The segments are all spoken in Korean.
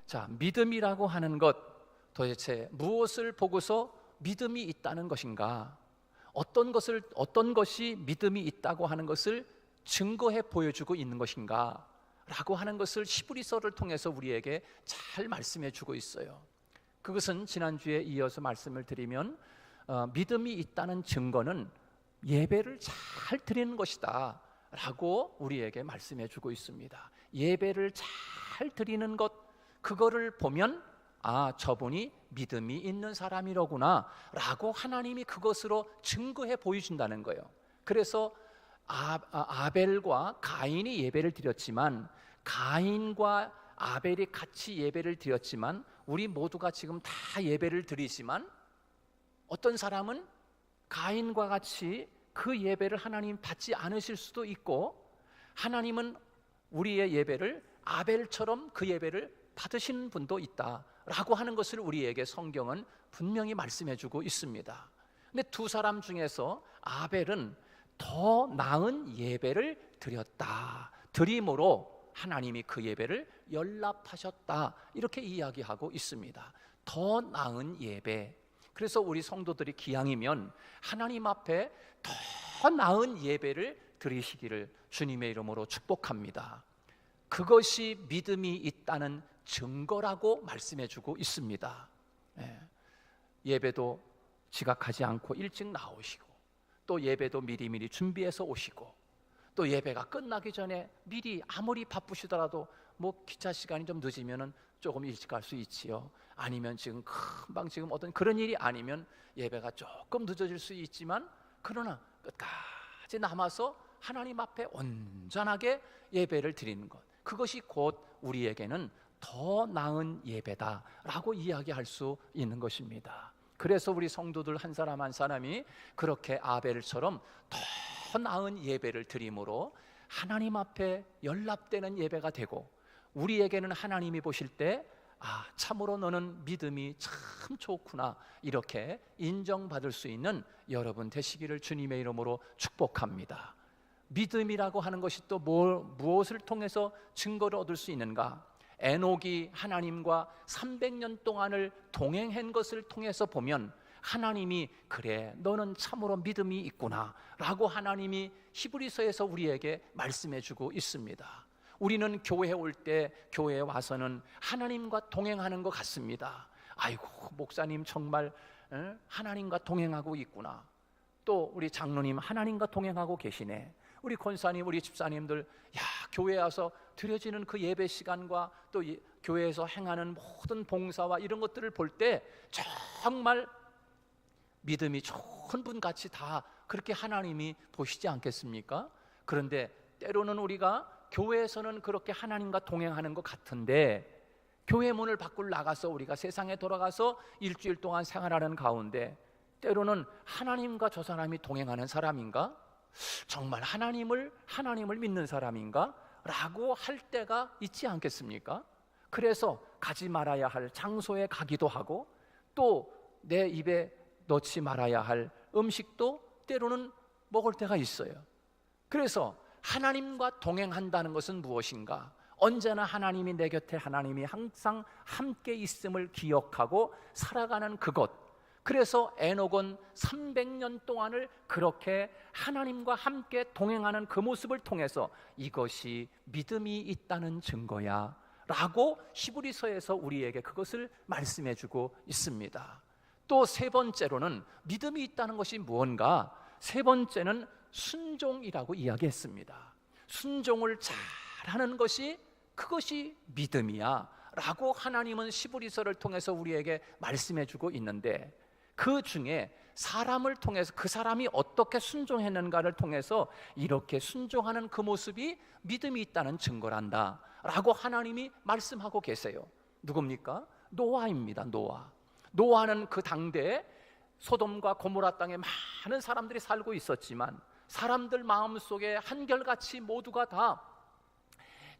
자, 믿음이라고 하는 것, 도대체 무엇을 보고서 믿음이 있다는 것인가? 어떤 것이 믿음이 있다고 하는 것을 증거해 보여주고 있는 것인가? 라고 하는 것을 히브리서를 통해서 우리에게 잘 말씀해 주고 있어요. 그것은 지난주에 이어서 말씀을 드리면 믿음이 있다는 증거는 예배를 잘 드리는 것이다 라고 우리에게 말씀해 주고 있습니다. 예배를 잘 드리는 것, 그거를 보면 저분이 믿음이 있는 사람이로구나 라고 하나님이 그것으로 증거해 보여준다는 거예요. 그래서 아벨과 가인이 예배를 드렸지만, 가인과 아벨이 같이 예배를 드렸지만, 우리 모두가 지금 다 예배를 드리지만, 어떤 사람은 가인과 같이 그 예배를 하나님 받지 않으실 수도 있고, 하나님은 우리의 예배를 아벨처럼 그 예배를 받으시는 분도 있다라고 하는 것을 우리에게 성경은 분명히 말씀해 주고 있습니다. 근데 두 사람 중에서 아벨은 더 나은 예배를 드림으로 하나님이 그 예배를 연락하셨다, 이렇게 이야기하고 있습니다. 더 나은 예배. 그래서 우리 성도들이 기왕이면 하나님 앞에 더 나은 예배를 드리시기를 주님의 이름으로 축복합니다. 그것이 믿음이 있다는 증거라고 말씀해 주고 있습니다. 예배도 지각하지 않고 일찍 나오시고, 또 예배도 미리미리 준비해서 오시고, 또 예배가 끝나기 전에 미리, 아무리 바쁘시더라도 기차 시간이 좀 늦으면 조금 일찍 갈 수 있지요. 아니면 지금 금방 지금 어떤 그런 일이 아니면 예배가 조금 늦어질 수 있지만, 그러나 끝까지 남아서 하나님 앞에 온전하게 예배를 드리는 것, 그것이 곧 우리에게는 더 나은 예배다라고 이야기할 수 있는 것입니다. 그래서 우리 성도들 한 사람 한 사람이 그렇게 아벨처럼 더 나은 예배를 드림으로 하나님 앞에 연락되는 예배가 되고, 우리에게는 하나님이 보실 때 참으로 너는 믿음이 참 좋구나, 이렇게 인정받을 수 있는 여러분 되시기를 주님의 이름으로 축복합니다. 믿음이라고 하는 것이 또 무엇을 통해서 증거를 얻을 수 있는가? 에녹이 하나님과 300년 동안을 동행한 것을 통해서 보면 하나님이 그래, 너는 참으로 믿음이 있구나 라고 하나님이 히브리서에서 우리에게 말씀해 주고 있습니다. 우리는 교회에 올 때, 교회에 와서는 하나님과 동행하는 것 같습니다. 아이고, 목사님 정말 하나님과 동행하고 있구나. 또 우리 장로님 하나님과 동행하고 계시네. 우리 권사님, 우리 집사님들, 교회에 와서 드려지는 그 예배 시간과 또 교회에서 행하는 모든 봉사와 이런 것들을 볼 때 정말 믿음이 좋은 분같이 다 그렇게 하나님이 보시지 않겠습니까? 그런데 때로는 우리가 교회에서는 그렇게 하나님과 동행하는 것 같은데, 교회 문을 밖으로 나가서 우리가 세상에 돌아가서 일주일 동안 생활하는 가운데 때로는 하나님과 저 사람이 동행하는 사람인가? 정말 하나님을 믿는 사람인가? 라고 할 때가 있지 않겠습니까? 그래서 가지 말아야 할 장소에 가기도 하고, 또 내 입에 넣지 말아야 할 음식도 때로는 먹을 때가 있어요. 그래서 하나님과 동행한다는 것은 무엇인가? 언제나 하나님이 내 곁에, 하나님이 항상 함께 있음을 기억하고 살아가는 그것. 그래서 에녹은 300년 동안을 그렇게 하나님과 함께 동행하는 그 모습을 통해서 이것이 믿음이 있다는 증거야 라고 히브리서에서 우리에게 그것을 말씀해 주고 있습니다. 또 세 번째로는 믿음이 있다는 것이 무언가? 세 번째는 순종이라고 이야기했습니다. 순종을 잘하는 것이, 그것이 믿음이야 라고 하나님은 히브리서를 통해서 우리에게 말씀해 주고 있는데, 그 중에 사람을 통해서 그 사람이 어떻게 순종했는가를 통해서 이렇게 순종하는 그 모습이 믿음이 있다는 증거란다 라고 하나님이 말씀하고 계세요. 누굽니까? 노아입니다. 노아는 그 당대에 소돔과 고모라 땅에 많은 사람들이 살고 있었지만, 사람들 마음속에 한결같이 모두가 다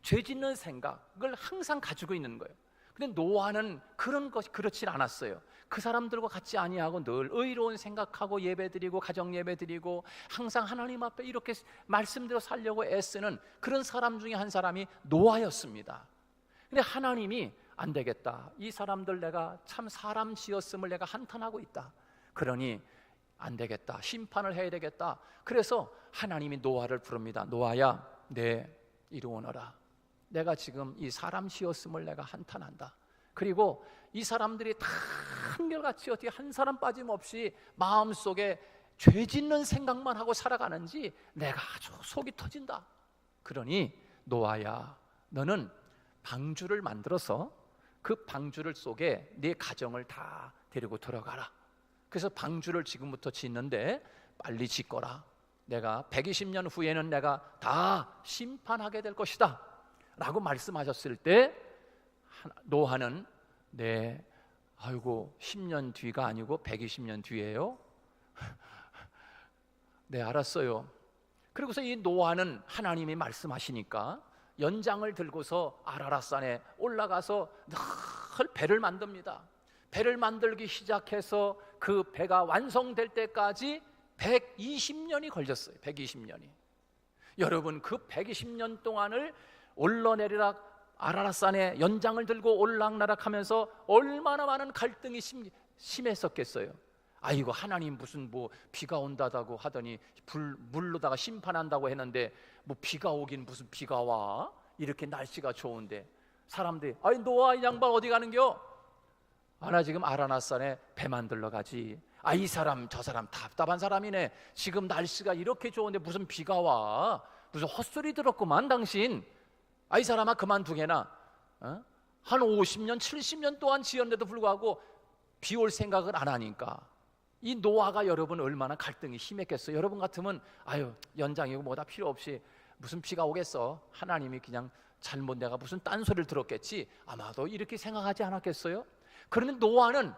죄짓는 생각을 항상 가지고 있는 거예요. 근데 노아는 그렇지 않았어요. 그 사람들과 같지 아니하고 늘 의로운 생각하고 예배드리고 가정 예배드리고 항상 하나님 앞에 이렇게 말씀대로 살려고 애쓰는 그런 사람 중에 한 사람이 노아였습니다. 근데 하나님이 안 되겠다. 이 사람들 내가 참 사람 지었음을 내가 한탄하고 있다. 그러니 안 되겠다. 심판을 해야 되겠다. 그래서 하나님이 노아를 부릅니다. 노아야, 이리 오너라. 내가 지금 이 사람 지었음을 내가 한탄한다. 그리고 이 사람들이 다 한결같이 어떻게 한 사람 빠짐없이 마음속에 죄 짓는 생각만 하고 살아가는지 내가 아주 속이 터진다. 그러니 노아야, 너는 방주를 만들어서 그 방주를 속에 네 가정을 다 데리고 들어가라. 그래서 방주를 지금부터 짓는데 빨리 짓거라. 내가 120년 후에는 내가 다 심판하게 될 것이다 라고 말씀하셨을 때 노아는 아이고 10년 뒤가 아니고 120년 뒤에요? 네, 알았어요. 그리고서 이 노아는 하나님이 말씀하시니까 연장을 들고서 아라랏산에 올라가서 늘 배를 만듭니다. 배를 만들기 시작해서 그 배가 완성될 때까지 120년이 걸렸어요. 120년이. 여러분, 그 120년 동안을 올라내리락 아라랏산에 연장을 들고 올락나락 하면서 얼마나 많은 갈등이 심했었겠어요. 아이고, 하나님 무슨 비가 온다고 하더니 물로다가 심판한다고 했는데 비가 오긴 무슨 비가 와? 이렇게 날씨가 좋은데 사람들이 노아 이 양반 어디 가는겨? 나 지금 아라랏산에 배 만들러 가지. 이 사람 저 사람 답답한 사람이네. 지금 날씨가 이렇게 좋은데 무슨 비가 와? 무슨 헛소리 들었구만 당신. 이 사람아 그만두게나. 한 50년 70년 동안 지었는데도 불구하고 비 올 생각을 안 하니까 이 노아가 여러분 얼마나 갈등이 심했겠어요. 여러분 같으면 연장이고 뭐다 필요 없이 무슨 비가 오겠어. 하나님이 그냥 잘못 내가 무슨 딴소리를 들었겠지. 아마도 이렇게 생각하지 않았겠어요? 그런데 노아는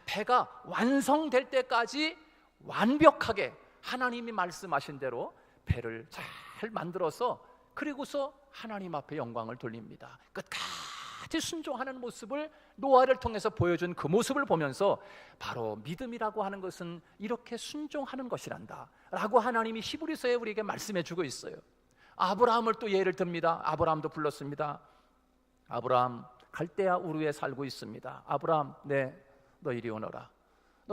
배가 완성될 때까지 완벽하게 하나님이 말씀하신 대로 배를 잘 만들어서 그리고서 하나님 앞에 영광을 돌립니다. 끝까지 순종하는 모습을 노아를 통해서 보여준 그 모습을 보면서 바로 믿음이라고 하는 것은 이렇게 순종하는 것이란다 라고 하나님이 히브리서에 우리에게 말씀해 주고 있어요. 아브라함을 또 예를 듭니다. 아브라함도 불렀습니다. 아브라함, 갈대아 우르에 살고 있습니다. 아브라함, 너 이리 오너라.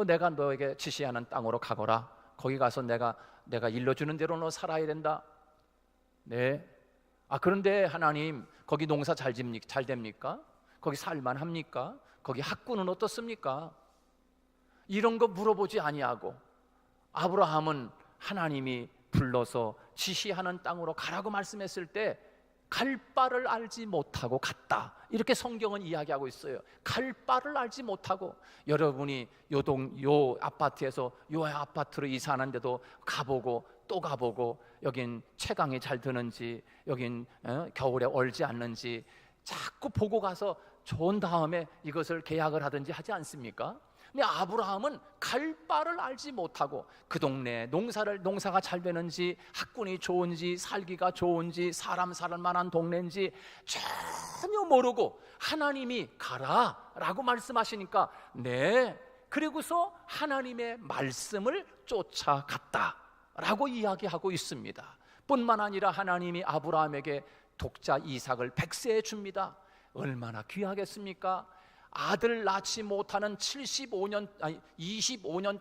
내가 너에게 지시하는 땅으로 가거라. 거기 가서 내가 일러주는 대로 너 살아야 된다. 그런데 하나님, 거기 농사 잘 됩니까? 거기 살만합니까? 거기 학군은 어떻습니까? 이런 거 물어보지 아니하고 아브라함은 하나님이 불러서 지시하는 땅으로 가라고 말씀했을 때 갈 바를 알지 못하고 갔다. 이렇게 성경은 이야기하고 있어요. 갈 바를 알지 못하고 여러분이 요 아파트에서 요 아파트로 이사하는데도 가보고 또 가보고 여긴 채광이 잘 드는지 여긴 겨울에 얼지 않는지 자꾸 보고 가서 좋은 다음에 이것을 계약을 하든지 하지 않습니까? 근데 아브라함은 갈 바를 알지 못하고 그 동네에 농사가 잘 되는지 학군이 좋은지 살기가 좋은지 사람 살 만한 동네인지 전혀 모르고 하나님이 가라 라고 말씀하시니까 그리고서 하나님의 말씀을 쫓아갔다 라고 이야기하고 있습니다. 뿐만 아니라 하나님이 아브라함에게 독자 이삭을 100세에 줍니다. 얼마나 귀하겠습니까? 아들 낳지 못하는 25년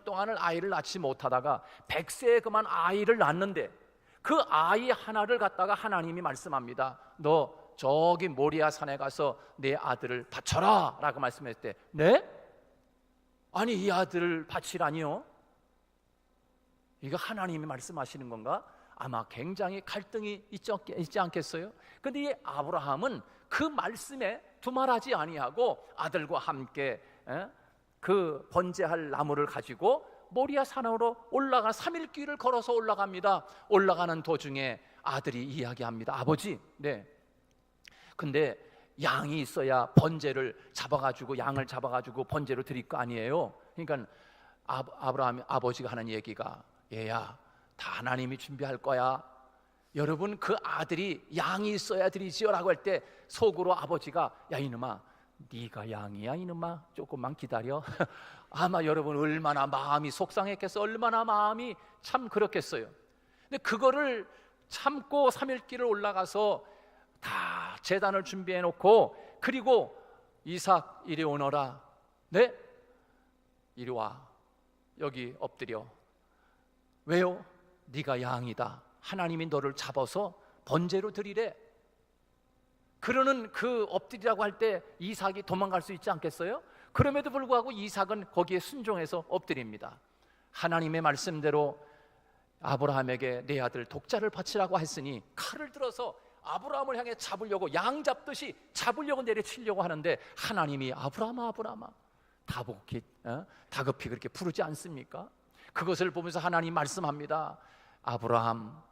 동안을 아이를 낳지 못하다가 100세에 그만 아이를 낳는데 그 아이 하나를 갖다가 하나님이 말씀합니다. 너 저기 모리아 산에 가서 내 아들을 바쳐라 라고 말씀했을 때 아니 이 아들을 바치라니요? 이거 하나님이 말씀하시는 건가? 아마 굉장히 갈등이 있지 않겠어요? 그런데 이 아브라함은 그 말씀에 두말하지 아니하고 아들과 함께 그 번제할 나무를 가지고 모리아 산으로 올라가 3일 길을 걸어서 올라갑니다. 올라가는 도중에 아들이 이야기합니다. 아버지, 근데 양이 있어야 번제를 잡아가지고 양을 잡아가지고 번제로 드릴 거 아니에요? 그러니까 아브라함 아버지가 하는 얘기가 얘야, 다 하나님이 준비할 거야. 여러분 그 아들이 양이 있어야 드리지요 라고 할 때 속으로 아버지가 야 이놈아 네가 양이야 이놈아 조금만 기다려. 아마 여러분 얼마나 마음이 속상했겠어. 얼마나 마음이 참 그렇겠어요. 근데 그거를 참고 3일 길을 올라가서 다 제단을 준비해 놓고 그리고 이삭 이리 오너라. 네? 이리 와. 여기 엎드려. 왜요? 네가 양이다. 하나님이 너를 잡아서 번제로 드리래. 그러는 그 엎드리라고 할 때 이삭이 도망갈 수 있지 않겠어요? 그럼에도 불구하고 이삭은 거기에 순종해서 엎드립니다. 하나님의 말씀대로 아브라함에게 내 아들 독자를 바치라고 했으니 칼을 들어서 아브라함을 향해 잡으려고, 양 잡듯이 잡으려고 내려치려고 하는데 하나님이 아브라함아 다급히 그렇게 부르지 않습니까? 그것을 보면서 하나님 말씀합니다. 아브라함,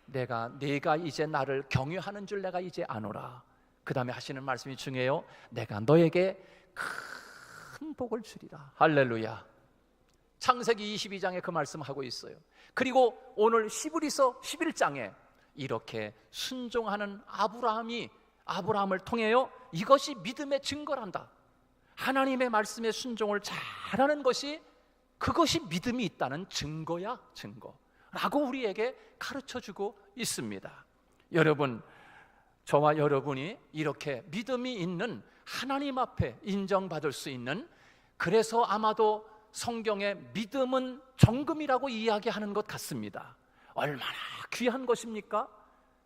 내가 이제 나를 경유하는 줄 내가 이제 아노라. 그 다음에 하시는 말씀이 중요해요. 내가 너에게 큰 복을 주리라. 할렐루야. 창세기 22장에 그 말씀하고 있어요. 그리고 오늘 히브리서 11장에 이렇게 순종하는 아브라함을 통해요, 이것이 믿음의 증거란다. 하나님의 말씀에 순종을 잘하는 것이, 그것이 믿음이 있다는 증거야, 증거라고 우리에게 가르쳐주고 있습니다. 여러분, 저와 여러분이 이렇게 믿음이 있는, 하나님 앞에 인정받을 수 있는, 그래서 아마도 성경에 믿음은 정금이라고 이야기하는 것 같습니다. 얼마나 귀한 것입니까?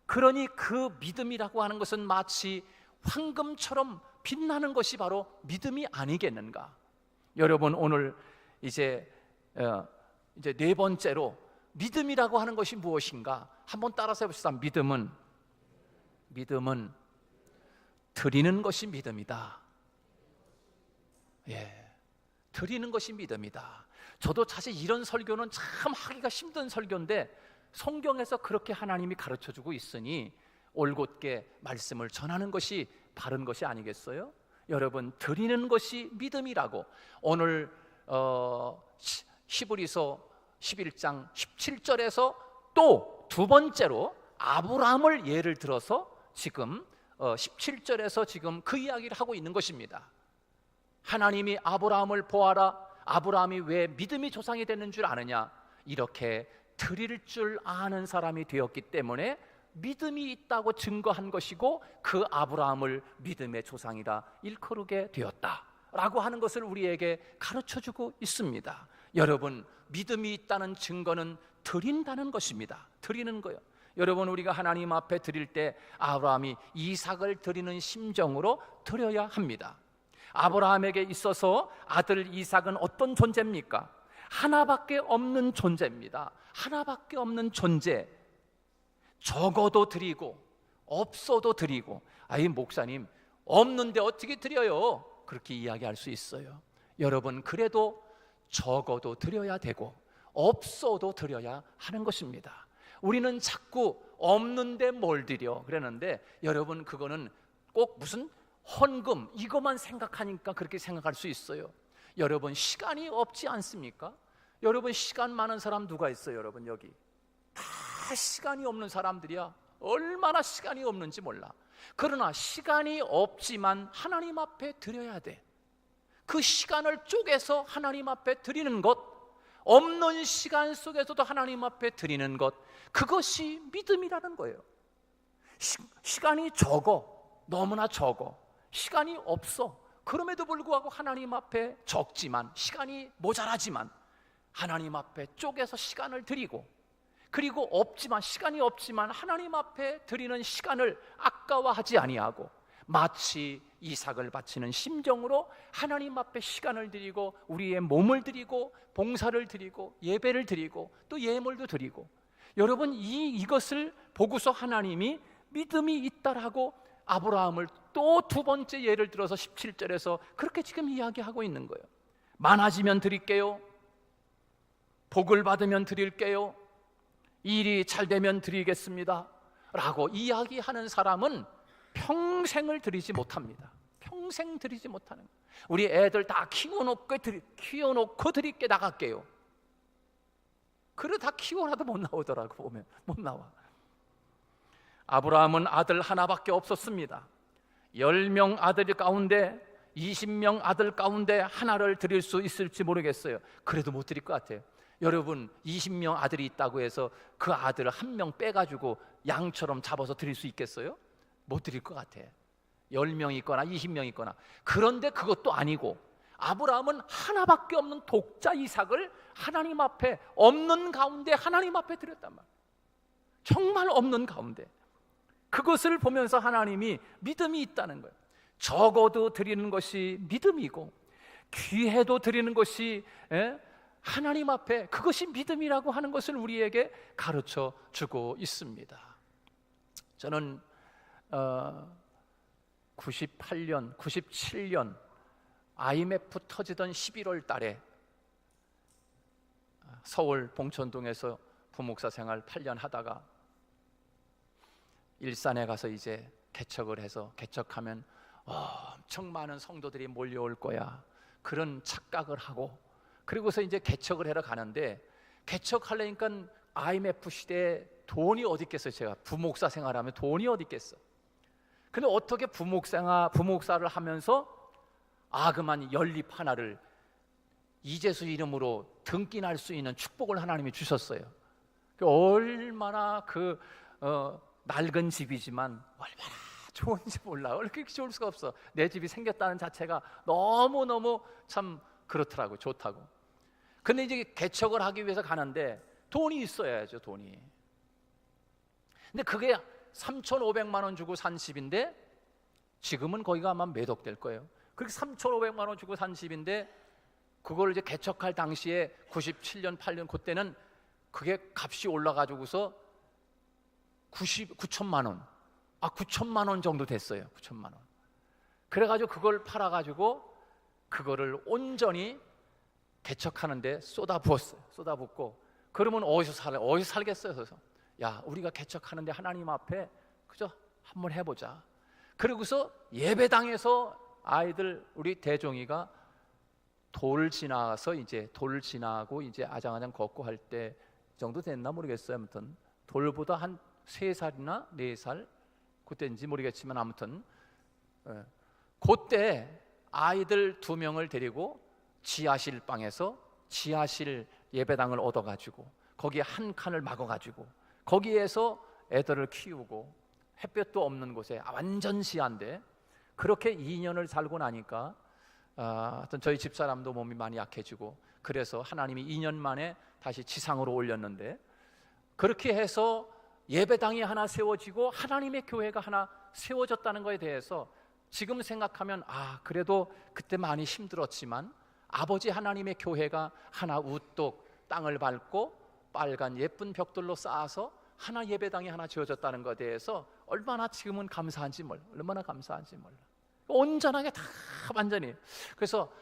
그러니 그 믿음이라고 하는 것은 마치 황금처럼 빛나는 것이 바로 믿음이 아니겠는가? 여러분, 오늘 이제 네 번째로 믿음이라고 하는 것이 무엇인가? 한번 따라서 해봅시다. 믿음은 드리는 것이 믿음이다. 예, 드리는 것이 믿음이다. 저도 사실 이런 설교는 참 하기가 힘든 설교인데 성경에서 그렇게 하나님이 가르쳐주고 있으니 올곧게 말씀을 전하는 것이 바른 것이 아니겠어요? 여러분, 드리는 것이 믿음이라고 오늘 히브리서 11장 17절에서 또 두 번째로 아브라함을 예를 들어서 지금 17절에서 지금 그 이야기를 하고 있는 것입니다. 하나님이 아브라함을 보아라. 아브라함이 왜 믿음이 조상이 되는 줄 아느냐? 이렇게 드릴 줄 아는 사람이 되었기 때문에 믿음이 있다고 증거한 것이고, 그 아브라함을 믿음의 조상이라 일컬게 되었다라고 하는 것을 우리에게 가르쳐주고 있습니다. 여러분, 믿음이 있다는 증거는 드린다는 것입니다. 드리는 거예요. 여러분, 우리가 하나님 앞에 드릴 때 아브라함이 이삭을 드리는 심정으로 드려야 합니다. 아브라함에게 있어서 아들 이삭은 어떤 존재입니까? 하나밖에 없는 존재입니다. 하나밖에 없는 존재. 적어도 드리고 없어도 드리고. 아이, 목사님, 없는데 어떻게 드려요? 그렇게 이야기할 수 있어요. 여러분, 그래도 적어도 드려야 되고 없어도 드려야 하는 것입니다. 우리는 자꾸 없는데 뭘 드려 그러는데, 여러분, 그거는 꼭 무슨 헌금 이것만 생각하니까 그렇게 생각할 수 있어요. 여러분, 시간이 없지 않습니까? 여러분, 시간 많은 사람 누가 있어요? 여러분, 여기 다 시간이 없는 사람들이야. 얼마나 시간이 없는지 몰라. 그러나 시간이 없지만 하나님 앞에 드려야 돼. 그 시간을 쪼개서 하나님 앞에 드리는 것, 없는 시간 속에서도 하나님 앞에 드리는 것, 그것이 믿음이라는 거예요. 시간이 적어, 너무나 적어, 시간이 없어. 그럼에도 불구하고 하나님 앞에 적지만, 시간이 모자라지만 하나님 앞에 쪼개서 시간을 드리고, 그리고 없지만, 시간이 없지만 하나님 앞에 드리는 시간을 아까워하지 아니하고 마치 이삭을 바치는 심정으로 하나님 앞에 시간을 드리고, 우리의 몸을 드리고, 봉사를 드리고, 예배를 드리고, 또 예물도 드리고. 여러분, 이것을 보고서 하나님이 믿음이 있다라고 아브라함을 또 두 번째 예를 들어서 17절에서 그렇게 지금 이야기하고 있는 거예요. 많아지면 드릴게요. 복을 받으면 드릴게요. 일이 잘 되면 드리겠습니다 라고 이야기하는 사람은 평생을 드리지 못합니다. 평생 드리지 못하는 거예요. 우리 애들 다 키워놓고 드릴게 나갈게요. 그래 다 키워놔도 못 나오더라고. 보면 못 나와. 아브라함은 아들 하나밖에 없었습니다. 10명 아들 가운데 20명 아들 가운데 하나를 드릴 수 있을지 모르겠어요. 그래도 못 드릴 것 같아요. 여러분, 20명 아들이 있다고 해서 그 아들을 한 명 빼가지고 양처럼 잡아서 드릴 수 있겠어요? 못 드릴 것 같아. 10명 있거나 20명 있거나. 그런데 그것도 아니고 아브라함은 하나밖에 없는 독자 이삭을 하나님 앞에, 없는 가운데 하나님 앞에 드렸단 말이에요. 정말 없는 가운데. 그것을 보면서 하나님이 믿음이 있다는 거예요. 적어도 드리는 것이 믿음이고 귀해도 드리는 것이 하나님 앞에, 그것이 믿음이라고 하는 것을 우리에게 가르쳐 주고 있습니다. 저는 98년, 97년 IMF 터지던 11월 달에 서울 봉천동에서 부목사 생활 8년 하다가 일산에 가서 이제 개척을 해서, 개척하면 엄청 많은 성도들이 몰려올 거야, 그런 착각을 하고, 그리고서 이제 개척을 하러 가는데, 개척하려니까 IMF 시대에 돈이 어디 있겠어요. 제가 부목사 생활하면 돈이 어디 있겠어. 근데 어떻게 부목사를 하면서 그만 연립 하나를 이재수 이름으로 등기날 수 있는 축복을 하나님이 주셨어요. 얼마나 낡은 집이지만 얼마나 좋은지 몰라. 그렇게 좋을 수가 없어. 내 집이 생겼다는 자체가 너무너무 참 그렇더라고, 좋다고. 근데 이제 개척을 하기 위해서 가는데 돈이 있어야죠, 돈이. 근데 그게 3,500만 원 주고 산 집인데 지금은 거기가 아마 매덕될 거예요. 그렇게 3,500만 원 주고 산 집인데 그걸 이제 개척할 당시에 97년, 8년 그때는 그게 값이 올라가지고서 9천만 원, 9천만 원 정도 됐어요. 9천만 원. 그래가지고 그걸 팔아가지고 그거를 온전히 개척하는데 쏟아부었어요. 쏟아붓고, 그러면 어디서 살겠어요? 그래서 야, 우리가 개척하는데 하나님 앞에 그저 한번 해보자. 그러고서 예배당에서 아이들, 우리 대종이가 돌 지나서 이제 돌 지나고 이제 아장아장 걷고 할 때 정도 됐나 모르겠어요. 아무튼 돌보다 한 3살이나 4살 그때인지 모르겠지만 아무튼 그때 아이들 2명을 데리고 지하실 방에서 지하실 예배당을 얻어가지고 거기에 한 칸을 막아가지고 거기에서 애들을 키우고, 햇볕도 없는 곳에 완전 시한데 그렇게 2년을 살고 나니까 하여튼 저희 집사람도 몸이 많이 약해지고, 그래서 하나님이 2년 만에 다시 지상으로 올렸는데, 그렇게 해서 예배당이 하나 세워지고 하나님의 교회가 하나 세워졌다는 것에 대해서 지금 생각하면 그래도 그때 많이 힘들었지만 아버지 하나님의 교회가 하나 우뚝 땅을 밟고 빨간 예쁜 벽돌로 쌓아서 하나 예배당이 하나 지어졌다는 것에 대해서 얼마나 지금은 감사한지 몰라. 얼마나 감사한지 몰라. 온전하게 다 완전히. 그래서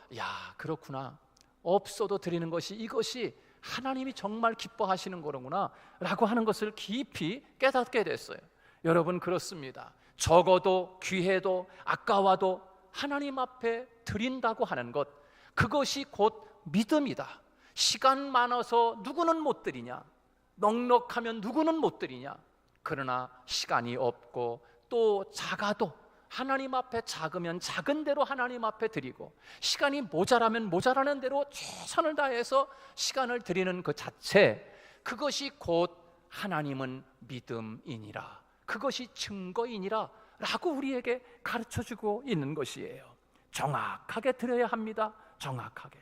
그렇구나, 없어도 드리는 것이, 이것이 하나님이 정말 기뻐하시는 거로구나 라고 하는 것을 깊이 깨닫게 됐어요. 여러분, 그렇습니다. 적어도 귀해도 아까워도 하나님 앞에 드린다고 하는 것, 그것이 곧 믿음이다. 시간 많아서 누구는 못 드리냐, 넉넉하면 누구는 못 드리냐. 그러나 시간이 없고 또 작아도 하나님 앞에 작으면 작은 대로 하나님 앞에 드리고, 시간이 모자라면 모자라는 대로 최선을 다해서 시간을 드리는 그 자체, 그것이 곧 하나님은 믿음이니라, 그것이 증거이니라 라고 우리에게 가르쳐주고 있는 것이에요. 정확하게 드려야 합니다. 정확하게.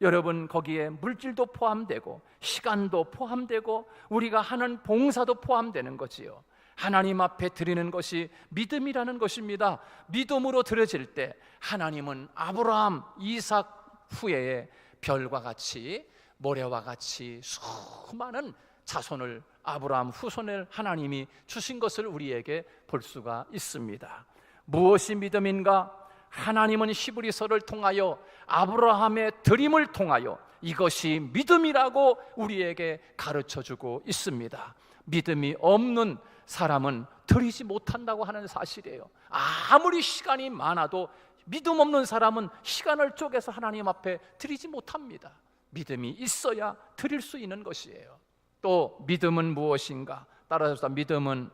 여러분, 거기에 물질도 포함되고 시간도 포함되고 우리가 하는 봉사도 포함되는 거지요. 하나님 앞에 드리는 것이 믿음이라는 것입니다. 믿음으로 드려질 때 하나님은 아브라함, 이삭 후에 별과 같이, 모래와 같이 수많은 자손을, 아브라함 후손을 하나님이 주신 것을 우리에게 볼 수가 있습니다. 무엇이 믿음인가? 하나님은 히브리서를 통하여 아브라함의 드림을 통하여 이것이 믿음이라고 우리에게 가르쳐주고 있습니다. 믿음이 없는 사람은 드리지 못한다고 하는 사실이에요. 아무리 시간이 많아도 믿음 없는 사람은 시간을 쪼개서 하나님 앞에 드리지 못합니다. 믿음이 있어야 드릴 수 있는 것이에요. 또 믿음은 무엇인가? 따라서 믿음은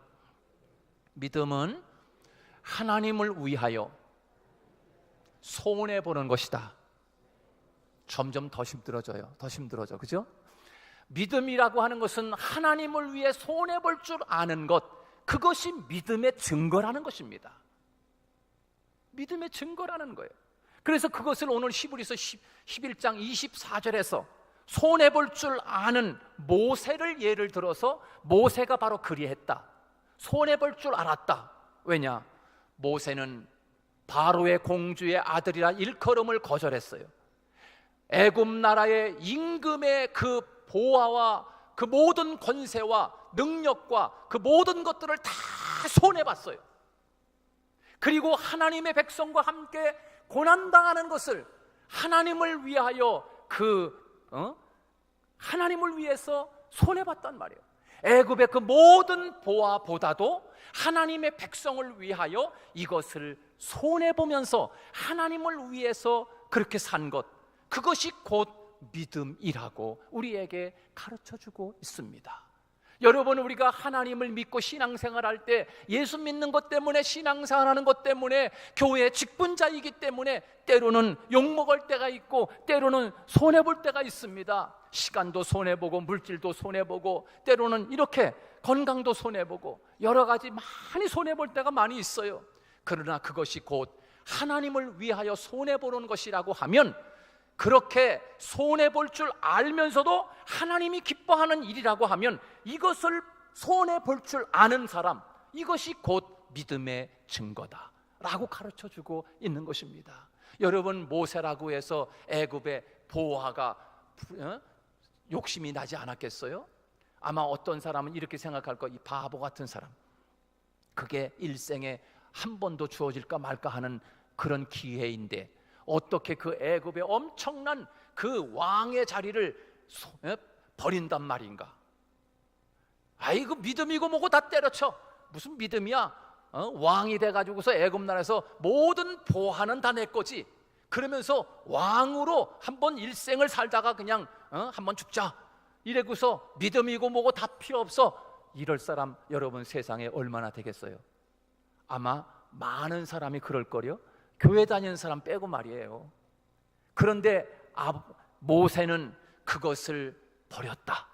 하나님을 위하여 손해보는 것이다. 점점 더 힘들어져요. 더 힘들어져. 그죠? 믿음이라고 하는 것은 하나님을 위해 손해볼 줄 아는 것, 그것이 믿음의 증거라는 것입니다. 믿음의 증거라는 거예요. 그래서 그것을 오늘 히브리서 11장 24절에서 손해볼 줄 아는 모세를 예를 들어서 모세가 바로 그리했다. 손해볼 줄 알았다. 왜냐? 모세는 바로의 공주의 아들이라 일컬음을 거절했어요. 애굽 나라의 임금의 그 보화와 그 모든 권세와 능력과 그 모든 것들을 다 손해봤어요. 그리고 하나님의 백성과 함께 고난당하는 것을 하나님을 위하여 하나님을 위해서 손해봤단 말이에요. 애굽의 그 모든 보화보다도 하나님의 백성을 위하여 이것을 손해보면서 하나님을 위해서 그렇게 산 것, 그것이 곧 믿음이라고 우리에게 가르쳐주고 있습니다. 여러분, 우리가 하나님을 믿고 신앙생활할 때 예수 믿는 것 때문에, 신앙생활하는 것 때문에, 교회 직분자이기 때문에 때로는 욕먹을 때가 있고 때로는 손해볼 때가 있습니다. 시간도 손해보고 물질도 손해보고 때로는 이렇게 건강도 손해보고 여러 가지 많이 손해볼 때가 많이 있어요. 그러나 그것이 곧 하나님을 위하여 손해보는 것이라고 하면, 그렇게 손해볼 줄 알면서도 하나님이 기뻐하는 일이라고 하면 이것을 손해볼 줄 아는 사람, 이것이 곧 믿음의 증거다 라고 가르쳐주고 있는 것입니다. 여러분, 모세라고 해서 애굽의 보화가 욕심이 나지 않았겠어요? 아마 어떤 사람은 이렇게 생각할 거예요. 이 바보 같은 사람, 그게 일생에 한 번도 주어질까 말까 하는 그런 기회인데 어떻게 그 애굽의 엄청난 그 왕의 자리를 버린단 말인가? 아이고, 믿음이고 뭐고 다 때려쳐. 무슨 믿음이야? 왕이 돼가지고서 애굽 나라에서 모든 보화는 다 내 거지. 그러면서 왕으로 한번 일생을 살다가 그냥 한번 죽자 이래고서 믿음이고 뭐고 다 필요 없어. 이럴 사람 여러분 세상에 얼마나 되겠어요? 아마 많은 사람이 그럴 거요. 교회 다니는 사람 빼고 말이에요. 그런데 모세는 그것을 버렸다.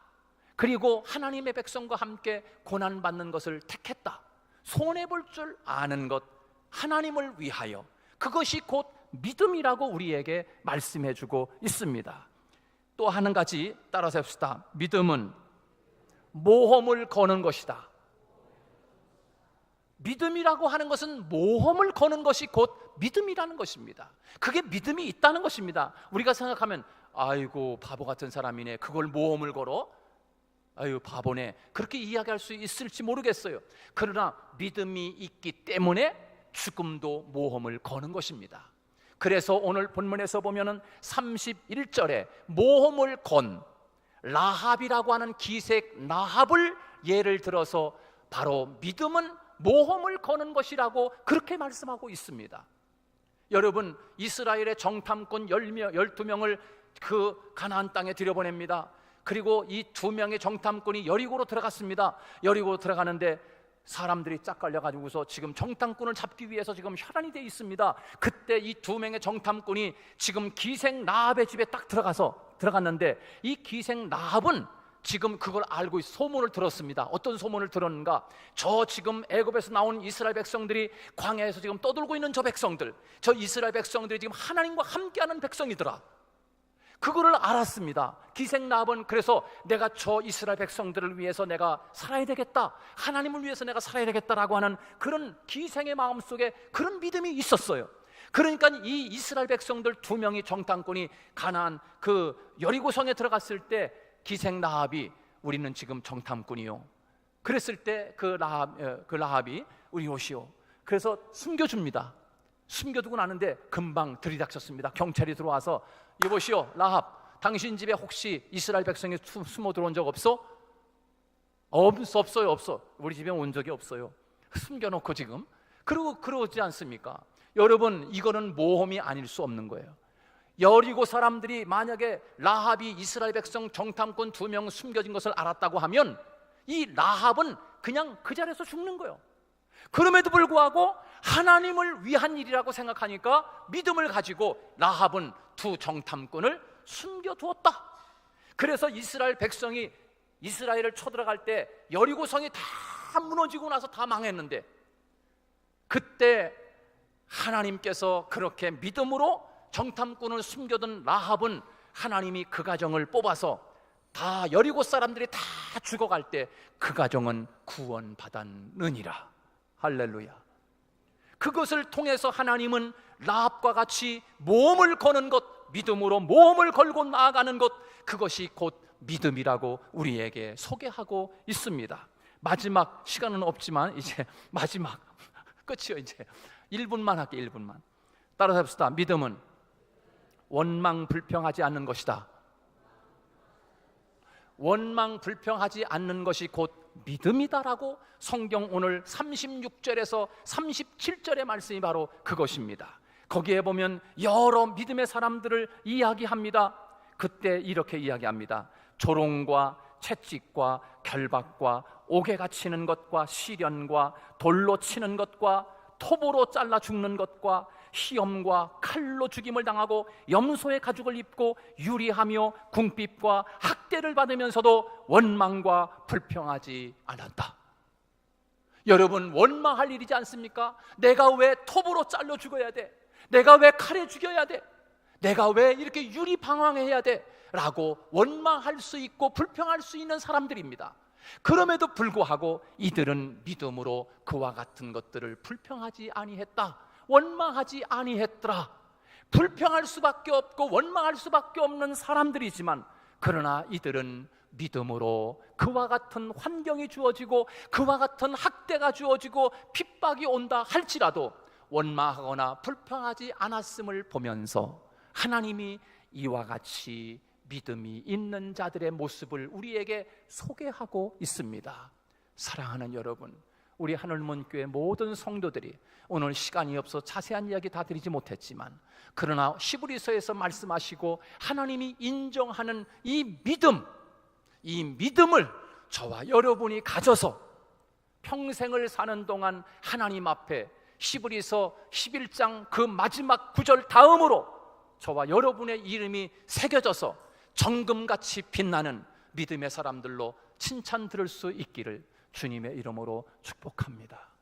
그리고 하나님의 백성과 함께 고난받는 것을 택했다. 손해볼 줄 아는 것, 하나님을 위하여, 그것이 곧 믿음이라고 우리에게 말씀해주고 있습니다. 또 한 가지 따라서 해봅시다. 믿음은 모험을 거는 것이다. 믿음이라고 하는 것은 모험을 거는 것이 곧 믿음이라는 것입니다. 그게 믿음이 있다는 것입니다. 우리가 생각하면 아이고 바보 같은 사람이네, 그걸 모험을 걸어? 아유 바보네, 그렇게 이야기할 수 있을지 모르겠어요. 그러나 믿음이 있기 때문에 죽음도 모험을 거는 것입니다. 그래서 오늘 본문에서 보면은 31절에 모험을 건 라합이라고 하는 기색 라합을 예를 들어서 바로 믿음은 모험을 거는 것이라고 그렇게 말씀하고 있습니다. 여러분, 이스라엘의 정탐꾼 12명을 그 가나안 땅에 들여보냅니다. 그리고 이 2명의 정탐꾼이 여리고로 들어갔습니다. 여리고로 들어가는데 사람들이 짝 깔려가지고서 지금 정탐꾼을 잡기 위해서 지금 혈안이 돼 있습니다. 그때 이 2명의 정탐꾼이 지금 기생 라합의 집에 딱 들어갔는데 이 기생 라합은 지금 그걸 알고 소문을 들었습니다. 어떤 소문을 들었는가? 저 지금 애굽에서 나온 이스라엘 백성들이 광야에서 지금 떠돌고 있는 저 백성들, 저 이스라엘 백성들이 지금 하나님과 함께하는 백성이더라. 그거를 알았습니다. 기생 라합은 그래서 내가 저 이스라엘 백성들을 위해서 내가 살아야 되겠다, 하나님을 위해서 내가 살아야 되겠다라고 하는 그런 기생의 마음속에 그런 믿음이 있었어요. 그러니까 이 이스라엘 백성들 2명이 정탐꾼이 가나안 그 여리고성에 들어갔을 때 기생 라합이 우리는 지금 정탐꾼이요, 그랬을 때 그 라합이 우리 오시오. 그래서 숨겨줍니다. 숨겨두고 나는데 금방 들이닥쳤습니다. 경찰이 들어와서 여보시오 라합, 당신 집에 혹시 이스라엘 백성이 숨어 들어온 적 없어? 없어요. 우리 집에 온 적이 없어요. 숨겨놓고 지금 그리고 그러지 않습니까? 여러분, 이거는 모험이 아닐 수 없는 거예요. 여리고 사람들이 만약에 라합이 이스라엘 백성 정탐꾼 2명 숨겨진 것을 알았다고 하면 이 라합은 그냥 그 자리에서 죽는 거예요. 그럼에도 불구하고 하나님을 위한 일이라고 생각하니까 믿음을 가지고 라합은 2 정탐꾼을 숨겨두었다. 그래서 이스라엘 백성이 이스라엘을 쳐들어갈 때 여리고성이 다 무너지고 나서 다 망했는데 그때 하나님께서 그렇게 믿음으로 정탐꾼을 숨겨둔 라합은 하나님이 그 가정을 뽑아서 다 여리고 사람들이 다 죽어갈 때 그 가정은 구원받았느니라. 할렐루야. 그것을 통해서 하나님은 라합과 같이 모험을 거는 것, 믿음으로 모험을 걸고 나아가는 것, 그것이 곧 믿음이라고 우리에게 소개하고 있습니다. 마지막, 시간은 없지만 이제 마지막 끝이요. 이제 1분만 할게. 1분만 따라서 합시다. 믿음은 원망 불평하지 않는 것이다. 원망 불평하지 않는 것이 곧 믿음이다라고 성경 오늘 36절에서 37절의 말씀이 바로 그것입니다. 거기에 보면 여러 믿음의 사람들을 이야기합니다. 그때 이렇게 이야기합니다. 조롱과 채찍과 결박과 옥에가 치는 것과 시련과 돌로 치는 것과 톱으로 잘라 죽는 것과 시험과 칼로 죽임을 당하고 염소의 가죽을 입고 유리하며 궁핍과 학대를 받으면서도 원망과 불평하지 않았다. 여러분, 원망할 일이지 않습니까? 내가 왜 톱으로 잘려 죽어야 돼? 내가 왜 칼에 죽여야 돼? 내가 왜 이렇게 유리 방황해야 돼? 라고 원망할 수 있고 불평할 수 있는 사람들입니다. 그럼에도 불구하고 이들은 믿음으로 그와 같은 것들을 불평하지 아니했다. 원망하지 아니했더라. 불평할 수밖에 없고 원망할 수밖에 없는 사람들이지만, 그러나 이들은 믿음으로 그와 같은 환경이 주어지고 그와 같은 학대가 주어지고 핍박이 온다 할지라도 원망하거나 불평하지 않았음을 보면서 하나님이 이와 같이 믿음이 있는 자들의 모습을 우리에게 소개하고 있습니다. 사랑하는 여러분, 우리 하늘문교회 모든 성도들이 오늘 시간이 없어 자세한 이야기 다 드리지 못했지만, 그러나 히브리서에서 말씀하시고 하나님이 인정하는 이 믿음을 저와 여러분이 가져서 평생을 사는 동안 하나님 앞에 히브리서 11장 그 마지막 구절 다음으로 저와 여러분의 이름이 새겨져서 정금같이 빛나는 믿음의 사람들로 칭찬 들을 수 있기를 주님의 이름으로 축복합니다.